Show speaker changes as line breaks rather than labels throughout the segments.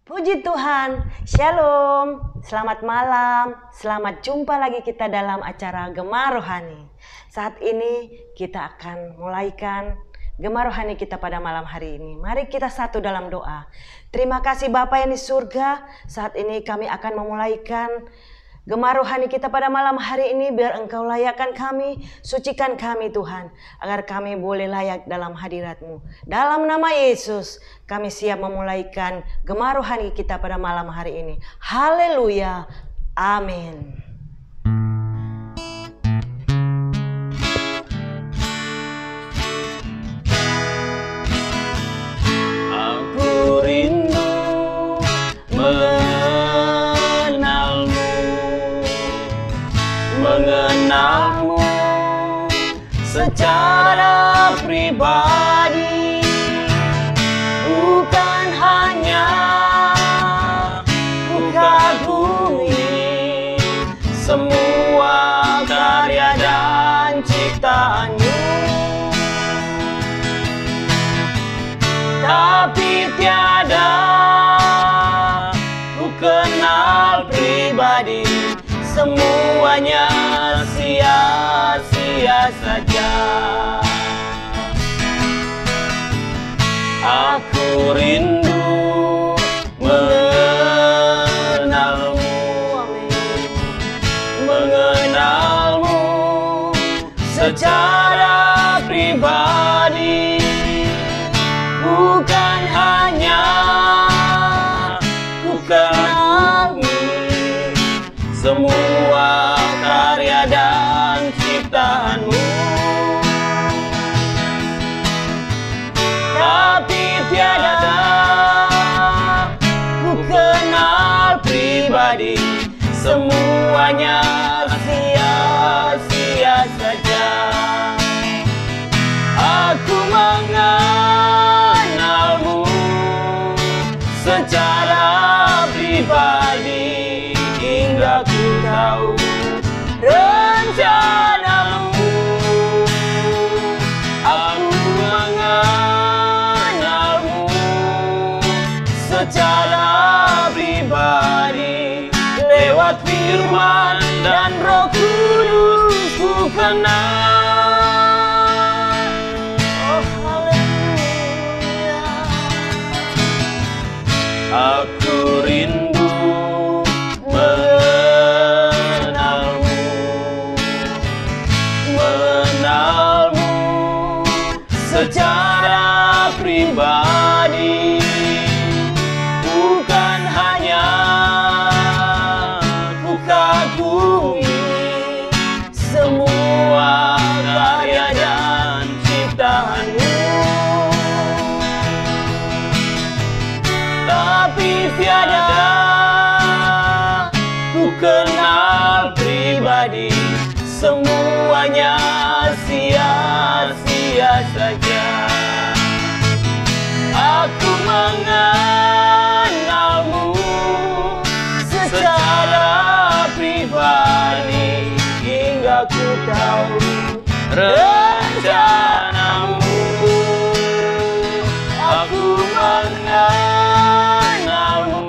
Puji Tuhan, Shalom, selamat malam, selamat jumpa lagi kita dalam acara Gema Rohani. Saat ini kita akan mulaikan Gema Rohani kita pada malam hari ini. Mari kita satu dalam doa. Terima kasih Bapa yang di surga, saat ini kami akan memulaikan Gema Rohani kita pada malam hari ini. Biar Engkau layakkan kami, sucikan kami Tuhan, agar kami boleh layak dalam hadirat-Mu. Dalam nama Yesus, kami siap memulaikan Gema Rohani kita pada malam hari ini. Haleluya, amin.
Aku rindu mengenalmu secara pribadi, bukan hanya ku kagumi semua karya dan ciptaan-Mu, tapi tiada ku kenal pribadi. Semuanya sia-sia saja. Aku rindu mengenalmu secara pribadi, bukan hanya ku kagumi semua karya dan ciptaan-Mu, tapi tiada ku kenal pribadi. Semuanya sia-sia saja. Aku mengenalmu secara pribadi, hingga ku tahu rencana-Mu. Aku mengenalmu secara pribadi, lewat firman dan Roh Kudus ku kenal. Oh haleluya. Aku rindu mengenalmu secara pribadi, bukan hanya ku kagumi semua karya dan ciptaan-Mu, tapi tiada ku kenal pribadi. Semuanya sia-sia saja. Aku mengenalmu secara pribadi, hingga ku tahu rencana-Mu. Aku mengenalmu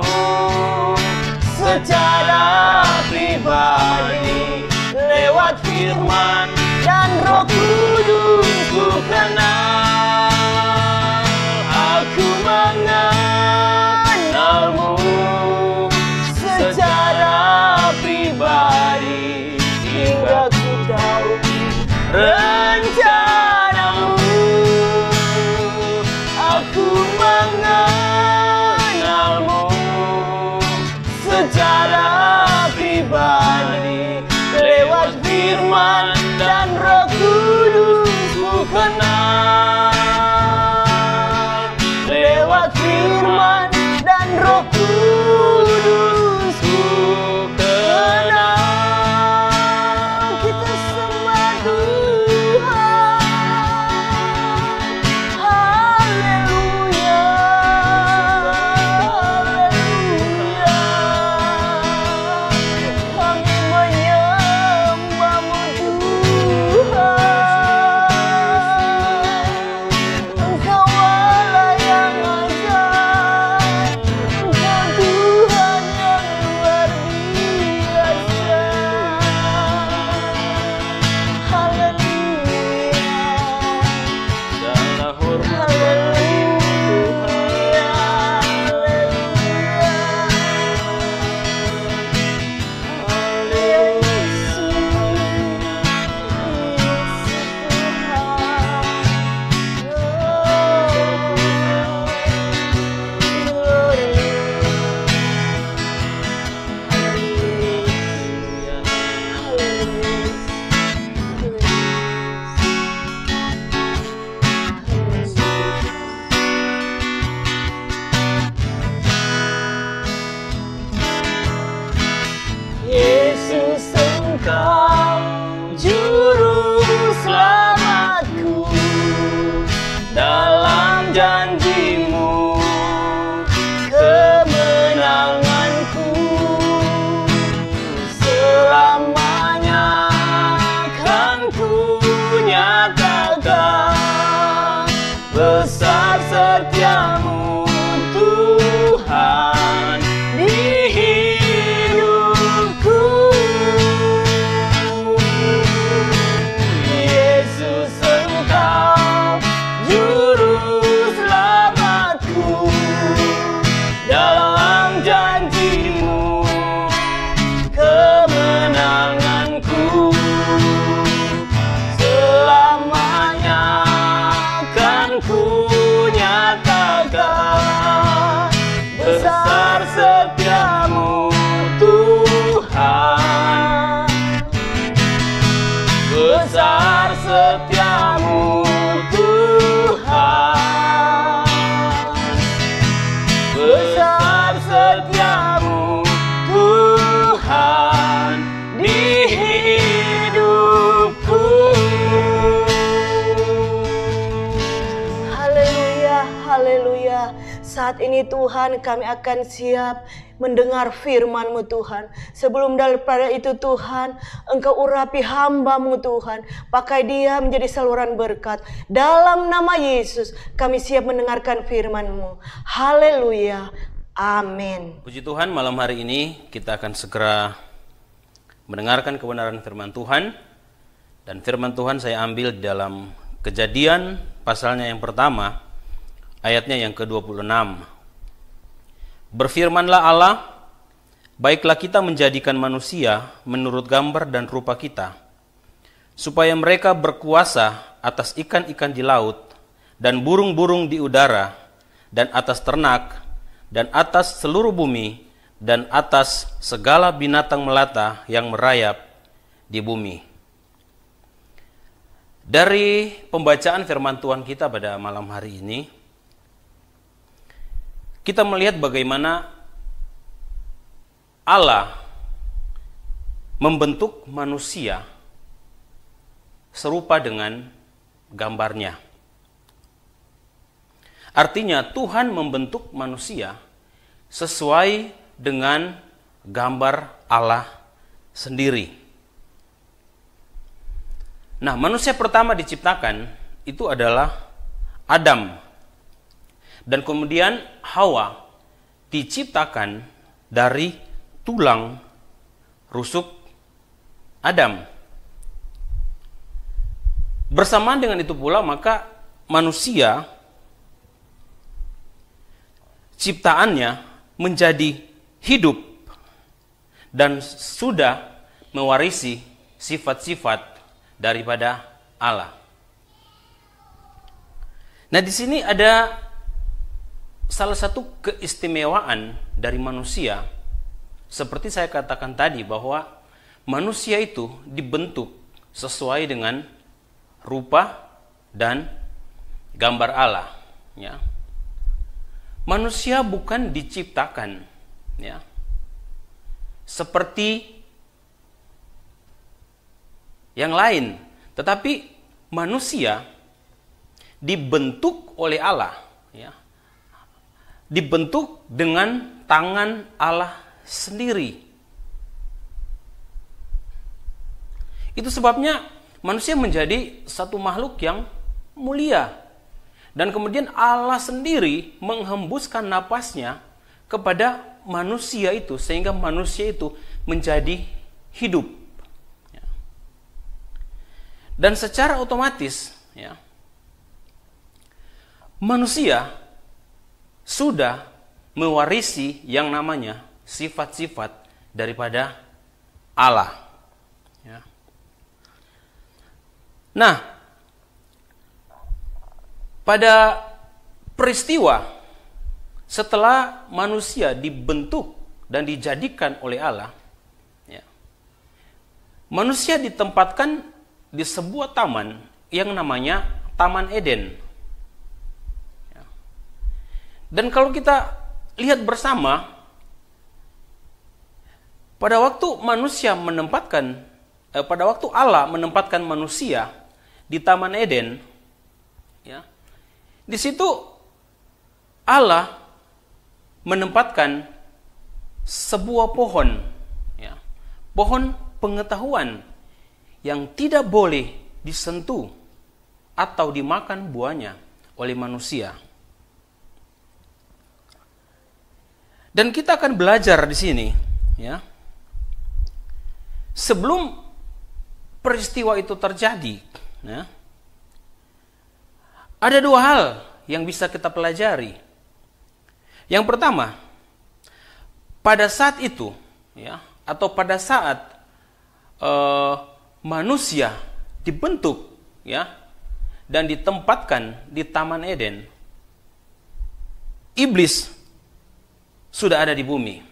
secara pribadi, lewat firman dan Roh Kudus ku kenal. Aku mengenalmu secara pribadi, hingga ku tahu rencana-Mu. Aku mengenalmu secara pribadi, lewat firman dan setiamu Tuhan di hidupku. Yesus, Engkau juru selamatku. Dalam janji-Mu kemenanganku. Selamanya akan ku nyatakan besar setiamu Tuhan. Besar setiamu Tuhan. Besar setiamu Tuhan di hidupku.
Haleluya, haleluya. Saat ini Tuhan, kami akan siap mendengar firman-Mu Tuhan. Sebelum daripada itu Tuhan, Engkau urapi hamba-Mu Tuhan. Pakai dia menjadi saluran berkat. Dalam nama Yesus, kami siap mendengarkan firman-Mu. Haleluya, amin.
Puji Tuhan, malam hari ini kita akan segera mendengarkan kebenaran firman Tuhan. Dan firman Tuhan saya ambil di dalam Kejadian pasalnya yang pertama, ayatnya yang ke-26. Berfirmanlah Allah, baiklah kita menjadikan manusia menurut gambar dan rupa kita, supaya mereka berkuasa atas ikan-ikan di laut, dan burung-burung di udara, dan atas ternak, dan atas seluruh bumi, dan atas segala binatang melata yang merayap di bumi. Dari pembacaan firman Tuhan kita pada malam hari ini, kita melihat bagaimana Allah membentuk manusia serupa dengan gambarnya. Artinya Tuhan membentuk manusia sesuai dengan gambar Allah sendiri. Nah, manusia pertama diciptakan itu adalah Adam. Dan kemudian Hawa diciptakan dari tulang rusuk Adam. Bersamaan dengan itu pula, maka manusia ciptaannya menjadi hidup dan sudah mewarisi sifat-sifat daripada Allah. Nah, di sini ada salah satu keistimewaan dari manusia. Seperti saya katakan tadi bahwa manusia itu dibentuk sesuai dengan rupa dan gambar Allah, ya. Manusia bukan diciptakan, ya, seperti yang lain, tetapi manusia dibentuk oleh Allah, ya. Dibentuk dengan tangan Allah sendiri. Itu sebabnya manusia menjadi satu makhluk yang mulia. Dan kemudian Allah sendiri menghembuskan napasnya kepada manusia itu, sehingga manusia itu menjadi hidup. Dan secara otomatis, ya, manusia sudah mewarisi yang namanya sifat-sifat daripada Allah. Ya. Nah, pada peristiwa setelah manusia dibentuk dan dijadikan oleh Allah, ya, manusia ditempatkan di sebuah taman yang namanya Taman Eden. Ya. Dan kalau kita lihat bersama, pada waktu Allah menempatkan manusia di Taman Eden, ya, di situ Allah menempatkan sebuah pohon, ya, pohon pengetahuan yang tidak boleh disentuh atau dimakan buahnya oleh manusia. Dan kita akan belajar di sini, ya. Sebelum peristiwa itu terjadi, ya, ada dua hal yang bisa kita pelajari. Yang pertama, pada saat itu, ya, atau pada saat manusia dibentuk, ya, dan ditempatkan di Taman Eden, iblis sudah ada di bumi.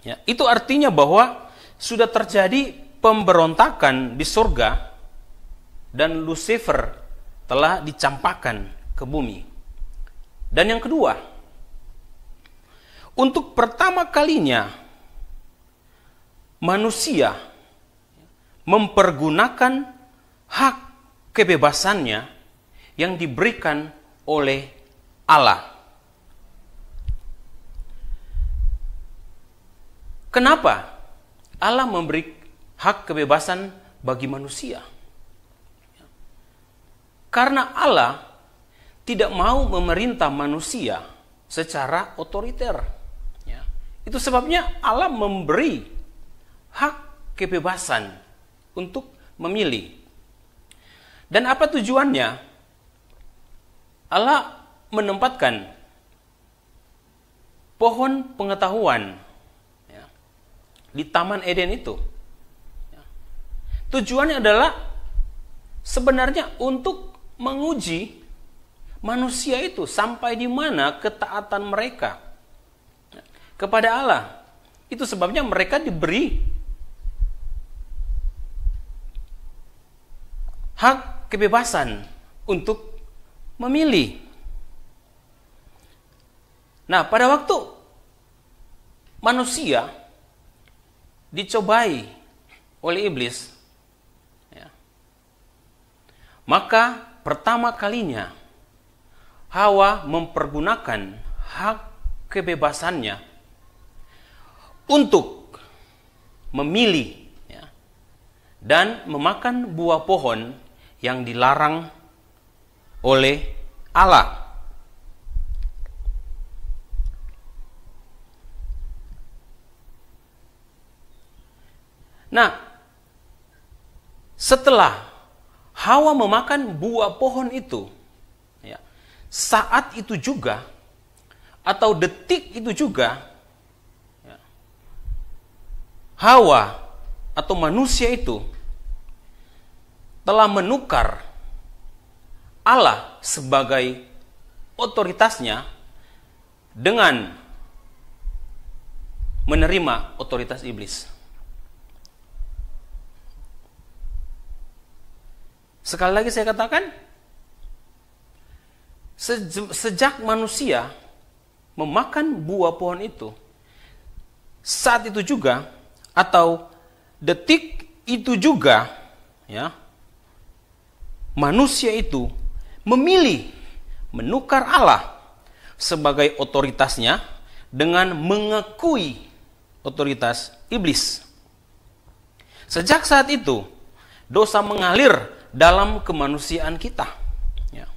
Ya, itu artinya bahwa sudah terjadi pemberontakan di surga dan Lucifer telah dicampakkan ke bumi. Dan yang kedua, untuk pertama kalinya manusia mempergunakan hak kebebasannya yang diberikan oleh Allah. Kenapa Allah memberi hak kebebasan bagi manusia? Karena Allah tidak mau memerintah manusia secara otoriter. Ya. Itu sebabnya Allah memberi hak kebebasan untuk memilih. Dan apa tujuannya? Allah menempatkan pohon pengetahuan di Taman Eden itu. Tujuannya adalah sebenarnya untuk menguji manusia itu sampai di mana ketaatan mereka kepada Allah. Itu sebabnya mereka diberi hak kebebasan untuk memilih. Nah, pada waktu manusia dicobai oleh iblis, ya, maka pertama kalinya Hawa mempergunakan hak kebebasannya untuk memilih, ya, dan memakan buah pohon yang dilarang oleh Allah. Nah, setelah Hawa memakan buah pohon itu, ya, saat itu juga atau detik itu juga, ya, Hawa atau manusia itu telah menukar Allah sebagai otoritasnya dengan menerima otoritas iblis. Sekali lagi saya katakan, sejak manusia memakan buah pohon itu, saat itu juga atau detik itu juga, ya, manusia itu memilih menukar Allah sebagai otoritasnya dengan mengakui otoritas iblis. Sejak saat itu, dosa mengalir dalam kemanusiaan kita, ya.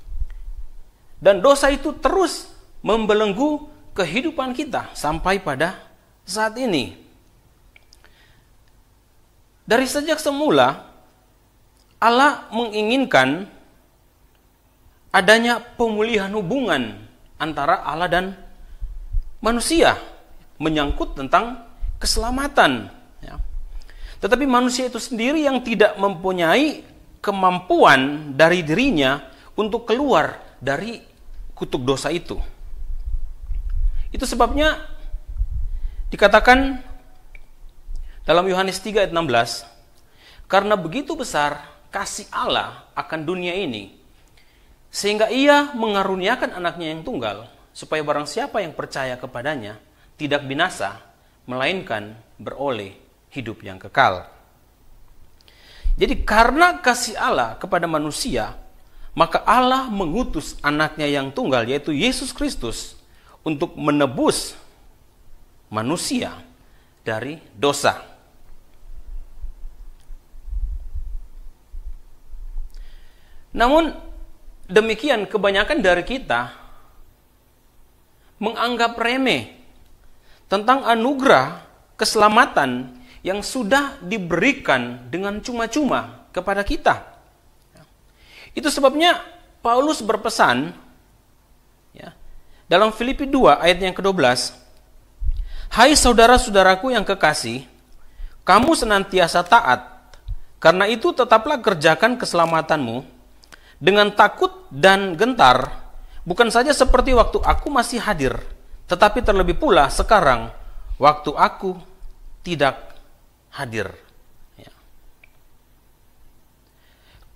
Dan dosa itu terus membelenggu kehidupan kita sampai pada saat ini. Dari sejak semula Allah menginginkan adanya pemulihan hubungan antara Allah dan manusia menyangkut tentang keselamatan, ya. Tetapi manusia itu sendiri yang tidak mempunyai kemampuan dari dirinya untuk keluar dari kutuk dosa itu. Itu sebabnya dikatakan dalam Yohanes 3 ayat 16, karena begitu besar kasih Allah akan dunia ini, sehingga ia mengaruniakan anaknya yang tunggal, supaya barang siapa yang percaya kepadanya tidak binasa, melainkan beroleh hidup yang kekal. Jadi karena kasih Allah kepada manusia, maka Allah mengutus anaknya yang tunggal, yaitu Yesus Kristus, untuk menebus manusia dari dosa. Namun demikian kebanyakan dari kita menganggap remeh tentang anugerah keselamatan yang sudah diberikan dengan cuma-cuma kepada kita. Itu sebabnya Paulus berpesan ya, dalam Filipi 2 ayat yang ke-12, "Hai saudara-saudaraku yang kekasih, kamu senantiasa taat, karena itu tetaplah kerjakan keselamatanmu dengan takut dan gentar, bukan saja seperti waktu aku masih hadir, tetapi terlebih pula sekarang waktu aku tidak hadir." Ya.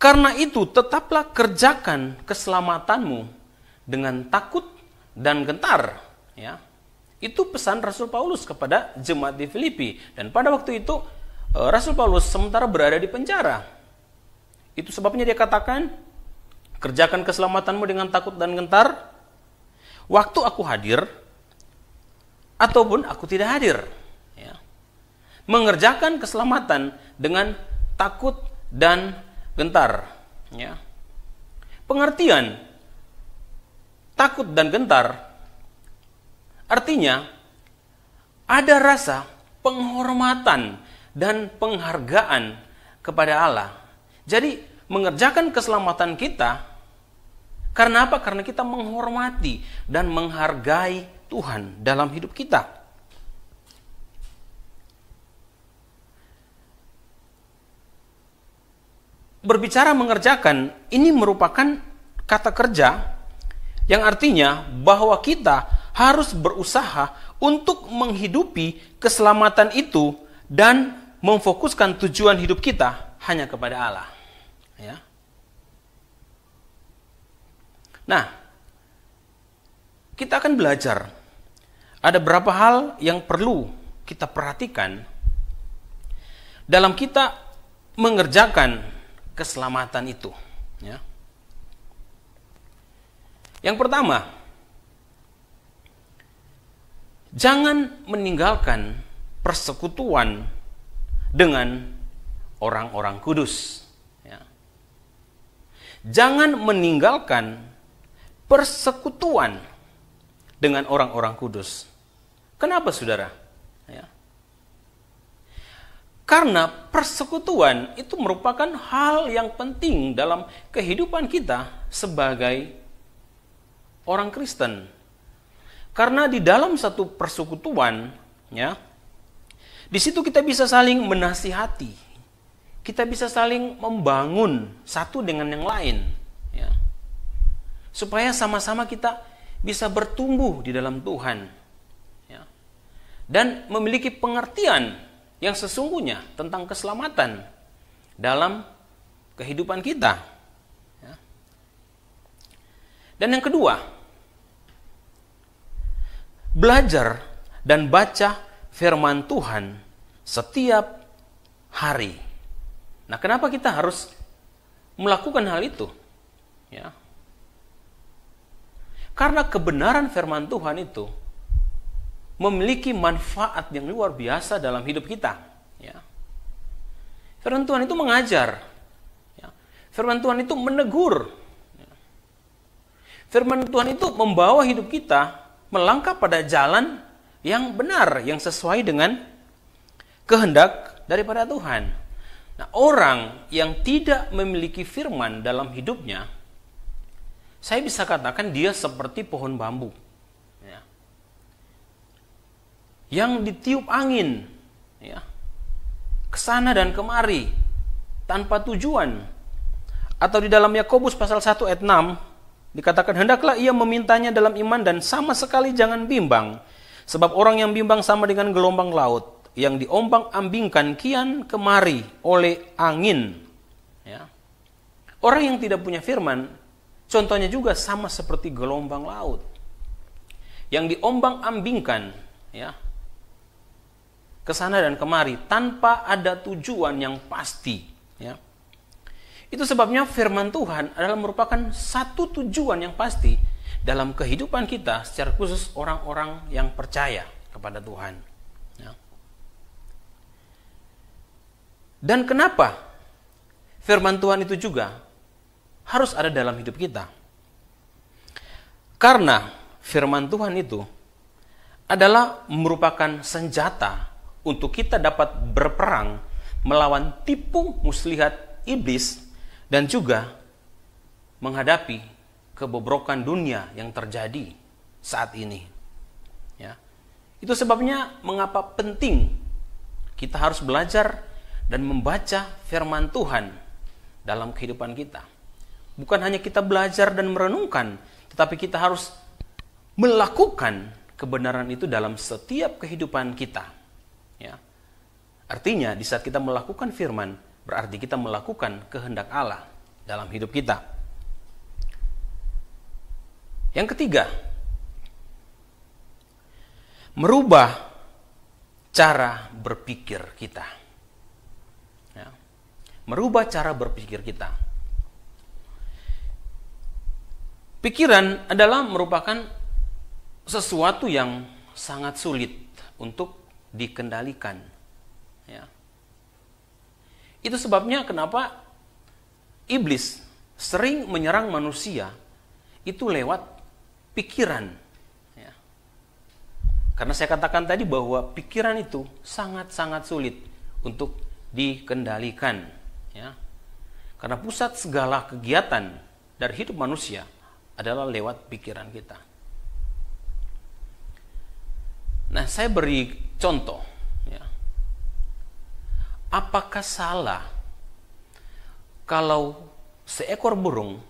Karena itu tetaplah kerjakan keselamatanmu dengan takut dan gentar. Ya. Itu pesan Rasul Paulus kepada jemaat di Filipi. Dan pada waktu itu Rasul Paulus sementara berada di penjara. Itu sebabnya dia katakan, kerjakan keselamatanmu dengan takut dan gentar, waktu aku hadir, ataupun aku tidak hadir. Ya. Mengerjakan keselamatan dengan takut dan gentar. Ya. Pengertian takut dan gentar artinya ada rasa penghormatan dan penghargaan kepada Allah. Jadi mengerjakan keselamatan kita karena apa? Karena kita menghormati dan menghargai Tuhan dalam hidup kita. Berbicara mengerjakan, ini merupakan kata kerja yang artinya bahwa kita harus berusaha untuk menghidupi keselamatan itu dan memfokuskan tujuan hidup kita hanya kepada Allah. Ya. Nah, kita akan belajar ada beberapa hal yang perlu kita perhatikan dalam kita mengerjakan keselamatan itu. Ya. Yang pertama, jangan meninggalkan persekutuan dengan orang-orang kudus. Ya. Jangan meninggalkan persekutuan dengan orang-orang kudus. Kenapa, saudara? Ya. Karena persekutuan itu merupakan hal yang penting dalam kehidupan kita sebagai orang Kristen. Karena di dalam satu persekutuan, ya, di situ kita bisa saling menasihati, kita bisa saling membangun satu dengan yang lain, ya, supaya sama-sama kita bisa bertumbuh di dalam Tuhan, ya, dan memiliki pengertian yang sesungguhnya tentang keselamatan dalam kehidupan kita. Ya. Dan yang kedua, belajar dan baca firman Tuhan setiap hari. Nah, kenapa kita harus melakukan hal itu? Ya. Karena kebenaran firman Tuhan itu memiliki manfaat yang luar biasa dalam hidup kita. Ya. Firman Tuhan itu mengajar. Ya. Firman Tuhan itu menegur. Ya. Firman Tuhan itu membawa hidup kita melangkah pada jalan yang benar, yang sesuai dengan kehendak daripada Tuhan. Nah, orang yang tidak memiliki firman dalam hidupnya, saya bisa katakan dia seperti pohon bambu, ya, yang ditiup angin, ya, kesana dan kemari tanpa tujuan. Atau di dalam Yakobus pasal 1 ayat 6 dikatakan, hendaklah ia memintanya dalam iman dan sama sekali jangan bimbang. Sebab orang yang bimbang sama dengan gelombang laut yang diombang-ambingkan kian kemari oleh angin. Ya. Orang yang tidak punya firman, contohnya juga sama seperti gelombang laut yang diombang-ambingkan, ya, kesana dan kemari tanpa ada tujuan yang pasti. Ya. Itu sebabnya firman Tuhan adalah merupakan satu tujuan yang pasti dalam kehidupan kita, secara khusus orang-orang yang percaya kepada Tuhan. Ya. Dan kenapa firman Tuhan itu juga harus ada dalam hidup kita? Karena firman Tuhan itu adalah merupakan senjata untuk kita dapat berperang melawan tipu muslihat iblis dan juga menghadapi kebobrokan dunia yang terjadi saat ini. Ya. Itu sebabnya mengapa penting kita harus belajar dan membaca firman Tuhan dalam kehidupan kita. Bukan hanya kita belajar dan merenungkan, tetapi kita harus melakukan kebenaran itu dalam setiap kehidupan kita. Ya. Artinya di saat kita melakukan firman, berarti kita melakukan kehendak Allah dalam hidup kita. Yang ketiga, merubah cara berpikir kita. Ya. Merubah cara berpikir kita. Pikiran adalah merupakan sesuatu yang sangat sulit untuk dikendalikan. Ya. Itu sebabnya kenapa iblis sering menyerang manusia itu lewat pikiran. Ya. Karena saya katakan tadi bahwa pikiran itu sangat-sangat sulit untuk dikendalikan. Ya. Karena pusat segala kegiatan dari hidup manusia adalah lewat pikiran kita. Nah, saya beri contoh. Ya. Apakah salah kalau seekor burung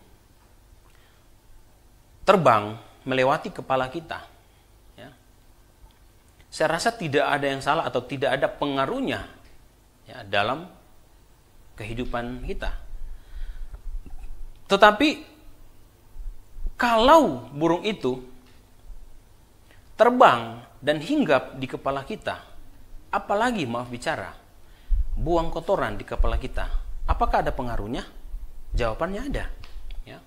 terbang melewati kepala kita? Ya. Saya rasa tidak ada yang salah atau tidak ada pengaruhnya ya, dalam kehidupan kita. Tetapi kalau burung itu terbang dan hinggap di kepala kita, apalagi maaf bicara, buang kotoran di kepala kita, apakah ada pengaruhnya? Jawabannya ada. Ya.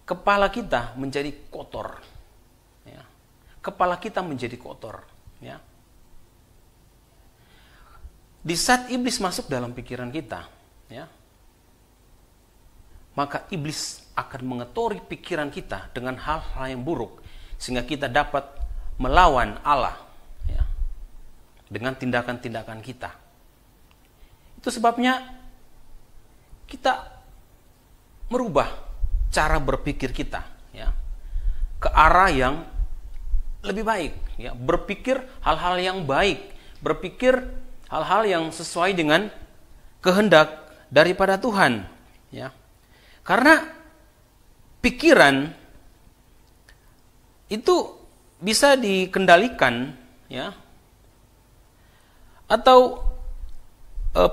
Kepala kita menjadi kotor. Ya. Kepala kita menjadi kotor. Ya. Di saat iblis masuk dalam pikiran kita, ya, maka iblis akan mengetori pikiran kita dengan hal-hal yang buruk, sehingga kita dapat melawan Allah ya, dengan tindakan-tindakan kita. Itu sebabnya kita merubah cara berpikir kita ya, ke arah yang lebih baik ya, berpikir hal-hal yang baik, berpikir hal-hal yang sesuai dengan kehendak daripada Tuhan ya. Karena pikiran itu bisa dikendalikan ya, atau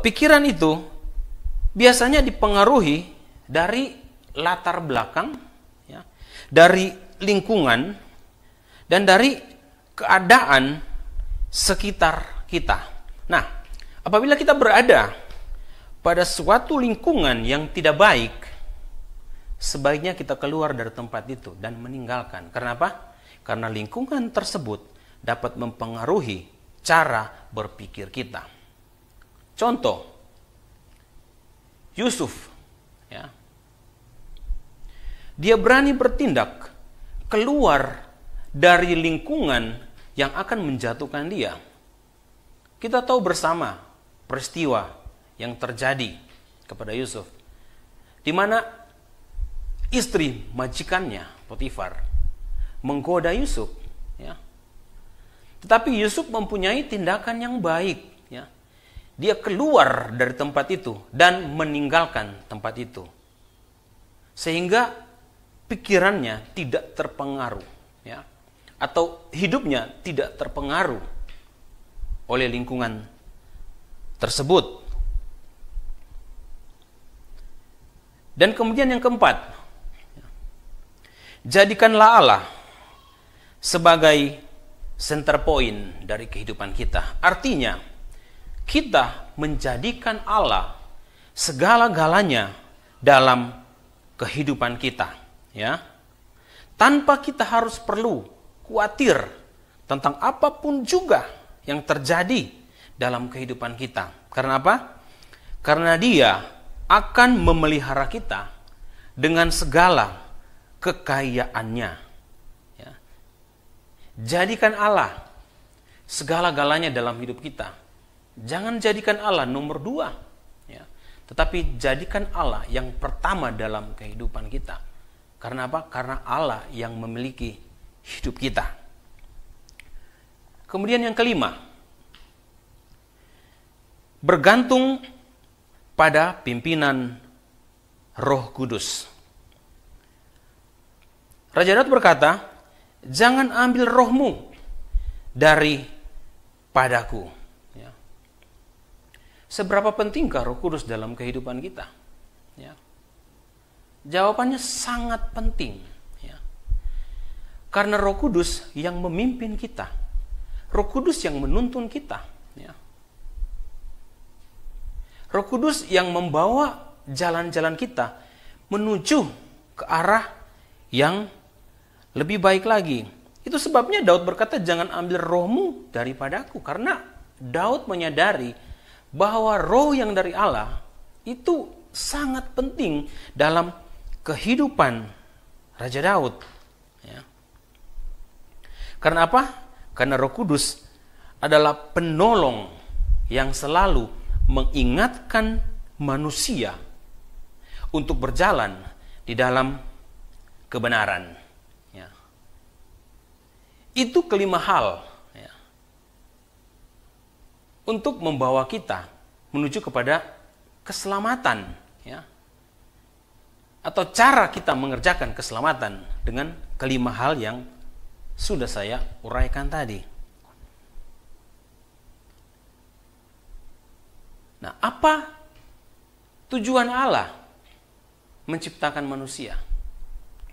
pikiran itu biasanya dipengaruhi dari latar belakang ya, dari lingkungan dan dari keadaan sekitar kita. Nah, apabila kita berada pada suatu lingkungan yang tidak baik, sebaiknya kita keluar dari tempat itu dan meninggalkan. Kenapa? Karena lingkungan tersebut dapat mempengaruhi cara berpikir kita. Contoh, Yusuf, ya, dia berani bertindak keluar dari lingkungan yang akan menjatuhkan dia. Kita tahu bersama peristiwa yang terjadi kepada Yusuf, di mana istri majikannya Potifar menggoda Yusuf ya. Tetapi Yusuf mempunyai tindakan yang baik ya. Dia keluar dari tempat itu dan meninggalkan tempat itu, sehingga pikirannya tidak terpengaruh ya, atau hidupnya tidak terpengaruh oleh lingkungan tersebut. Dan kemudian yang keempat, jadikanlah Allah sebagai center point dari kehidupan kita. Artinya, kita menjadikan Allah segala-galanya dalam kehidupan kita, ya. Tanpa kita harus perlu khawatir tentang apapun juga yang terjadi dalam kehidupan kita. Karena apa? Karena Dia akan memelihara kita dengan segala kekayaannya. Ya. jadikan Allah segala-galanya dalam hidup kita. Jangan jadikan Allah nomor 2, ya. Tetapi jadikan Allah yang pertama dalam kehidupan kita. Karena apa? Karena Allah yang memiliki hidup kita. Kemudian yang kelima, bergantung pada pimpinan Roh Kudus. Raja Daud berkata, jangan ambil rohmu daripadaku. Ya. Seberapa pentingkah Roh Kudus dalam kehidupan kita? Ya. Jawabannya sangat penting. Ya. Karena Roh Kudus yang memimpin kita. Roh Kudus yang menuntun kita. Ya. Roh Kudus yang membawa jalan-jalan kita menuju ke arah yang lebih baik lagi. Itu sebabnya Daud berkata, jangan ambil rohmu daripadaku. Karena Daud menyadari bahwa roh yang dari Allah itu sangat penting dalam kehidupan Raja Daud. Ya. Karena apa? Karena Roh Kudus adalah penolong yang selalu mengingatkan manusia untuk berjalan di dalam kebenaran. Ya. Itu kelima hal, ya, untuk membawa kita menuju kepada keselamatan, ya, atau cara kita mengerjakan keselamatan dengan kelima hal yang sudah saya uraikan tadi. Nah, apa tujuan Allah menciptakan manusia?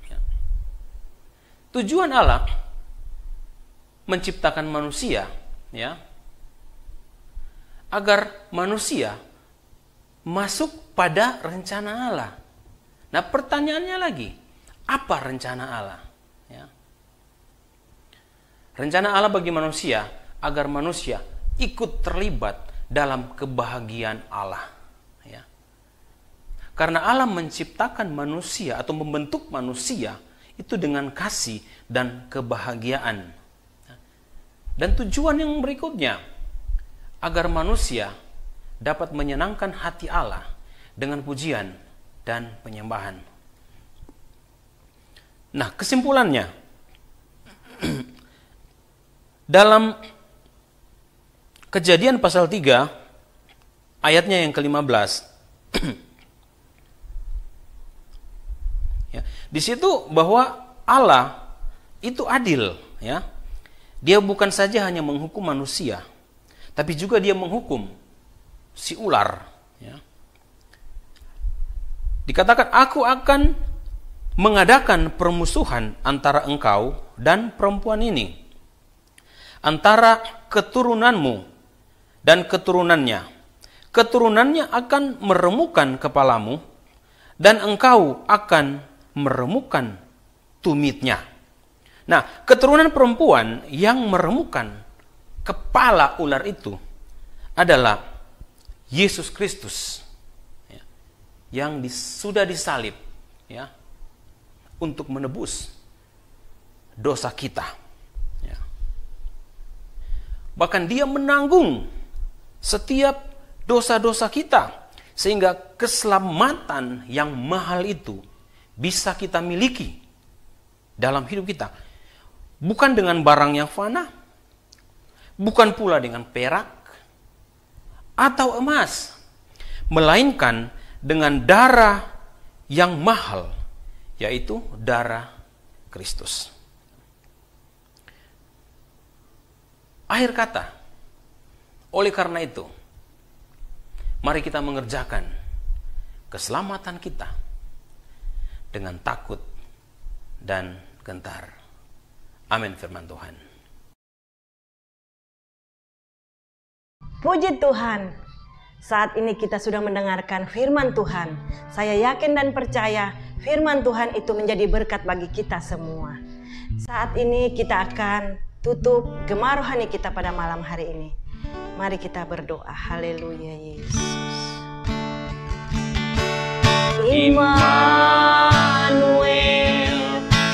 Ya. Tujuan Allah menciptakan manusia, ya, agar manusia masuk pada rencana Allah. Nah, pertanyaannya lagi, apa rencana Allah? Ya. Rencana Allah bagi manusia agar manusia ikut terlibat dalam kebahagiaan Allah. Ya. Karena Allah menciptakan manusia atau membentuk manusia itu dengan kasih dan kebahagiaan. Dan tujuan yang berikutnya, agar manusia dapat menyenangkan hati Allah dengan pujian dan penyembahan. Nah, kesimpulannya, dalam Kejadian pasal 3, ayatnya yang ke-15, ya, di situ bahwa Allah itu adil, ya. Dia bukan saja hanya menghukum manusia, tapi juga dia menghukum si ular. Ya. Dikatakan, aku akan mengadakan permusuhan antara engkau dan perempuan ini, antara keturunanmu dan keturunannya. Keturunannya akan meremukkan kepalamu, dan engkau akan meremukkan tumitnya. Nah, keturunan perempuan yang meremukkan kepala ular itu adalah Yesus Kristus, ya, yang sudah disalib, ya, untuk menebus dosa kita. Ya. Bahkan dia menanggung setiap dosa-dosa kita, sehingga keselamatan yang mahal itu bisa kita miliki dalam hidup kita. Bukan dengan barang yang fana, bukan pula dengan perak atau emas, melainkan dengan darah yang mahal, yaitu darah Kristus. Akhir kata, oleh karena itu, mari kita mengerjakan keselamatan kita dengan takut dan gentar. Amin firman Tuhan.
Puji Tuhan, saat ini kita sudah mendengarkan firman Tuhan. Saya yakin dan percaya firman Tuhan itu menjadi berkat bagi kita semua. Saat ini kita akan tutup Gema Rohani kita pada malam hari ini. Mari kita berdoa. Haleluya Yesus. Immanuel,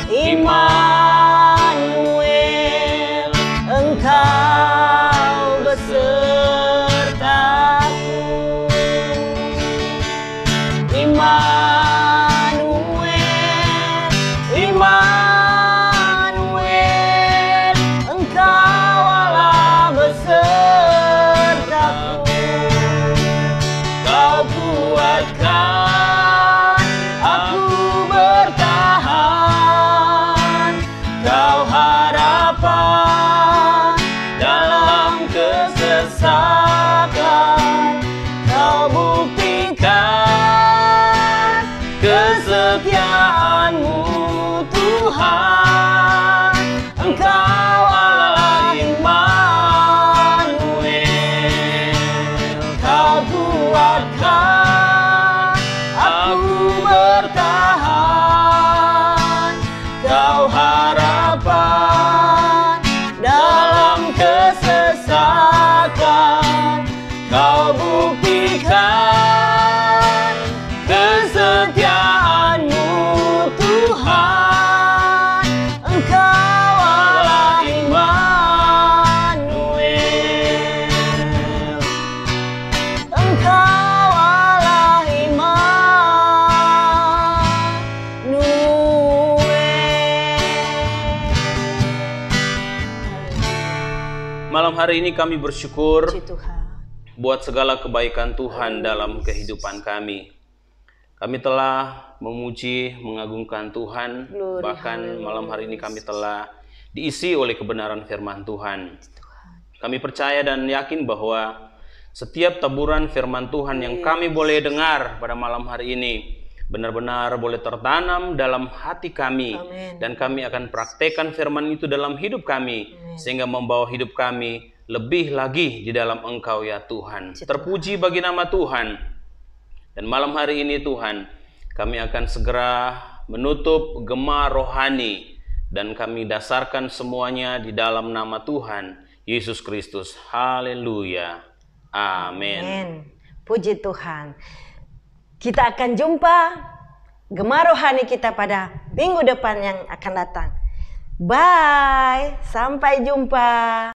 Immanuel,
Malam hari ini kami bersyukur
Puji Tuhan.
buat segala kebaikan Tuhan dalam kehidupan kami. Kami telah memuji, mengagungkan Tuhan,
Glory,
bahkan
haleluya.
malam hari ini kami telah diisi oleh kebenaran firman Tuhan. Kami percaya dan yakin bahwa setiap taburan firman Tuhan yang kami boleh dengar pada malam hari ini benar-benar boleh tertanam dalam hati kami.
Amin.
Dan kami akan praktekkan firman itu dalam hidup kami, sehingga membawa hidup kami lebih lagi di dalam Engkau ya Tuhan. Terpuji bagi nama Tuhan. Dan malam hari ini Tuhan, kami akan segera menutup Gema Rohani dan kami dasarkan semuanya di dalam nama Tuhan Yesus Kristus. Haleluya. Amin.
Amin. Puji Tuhan. Kita akan jumpa Gema Rohani kita pada minggu depan yang akan datang. Bye. Sampai jumpa.